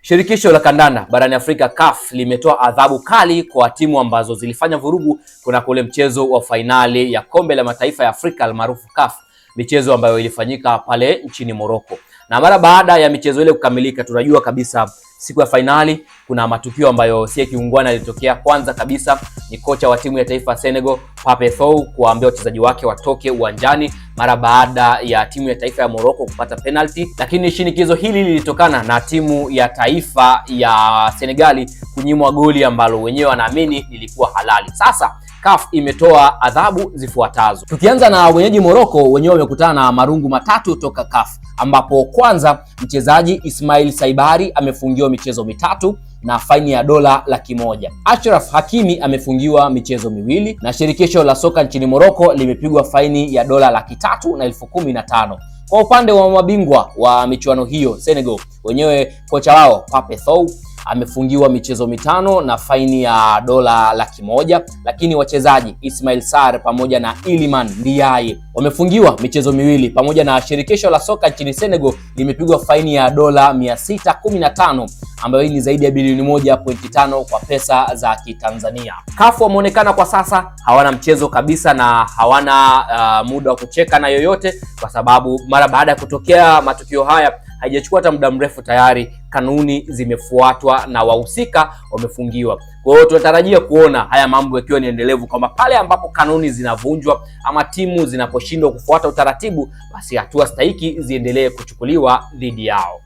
Shirikisho la kandanda barani Afrika CAF limetoa adhabu kali kwa timu ambazo zilifanya vurugu kuna kule mchezo wa fainali ya kombe la mataifa ya Afrika almaarufu CAF, michezo ambayo ilifanyika pale nchini Morocco. Na mara baada ya michezo ile kukamilika, tunajua kabisa siku ya fainali kuna matukio ambayo si kiungwana yalitokea. Kwanza kabisa ni kocha wa timu ya taifa Senegal Pape Thiaw kuambia wachezaji wake watoke uwanjani mara baada ya timu ya taifa ya Morocco kupata penalty, lakini shinikizo hili lilitokana na timu ya taifa ya Senegali kunyimwa goli ambalo wenyewe wanaamini lilikuwa halali. Sasa CAF imetoa adhabu zifuatazo. Tukianza na wenyeji Morocco, wenyewe wamekutana na marungu matatu toka CAF, ambapo kwanza mchezaji Ismail Saibari amefungiwa michezo mitatu na faini ya dola $100,000. Achraf Hakimi amefungiwa michezo miwili na shirikisho la soka nchini Morocco limepigwa faini ya dola $315,000. Kwa upande wa mabingwa wa michuano hiyo Senegal, wenyewe kocha wao Pape Thiaw amefungiwa michezo mitano na faini ya dola $100,000, lakini wachezaji Ismail Sarr pamoja na Iliman Ndiaye wamefungiwa michezo miwili, pamoja na shirikisho la soka nchini Senegal limepigwa faini ya dola $615, ambayo ni zaidi ya bilioni 1.5 kwa pesa za Kitanzania. CAF wameonekana kwa sasa hawana mchezo kabisa na hawana muda wa kucheka na yoyote, kwa sababu mara baada ya kutokea matukio haya haijachukua hata muda mrefu tayari kanuni zimefuatwa na wahusika wamefungiwa. Kwa hiyo tunatarajia kuona haya mambo yakiwa ni endelevu, kwamba pale ambapo kanuni zinavunjwa ama timu zinaposhindwa kufuata utaratibu, basi hatua stahiki ziendelee kuchukuliwa dhidi yao.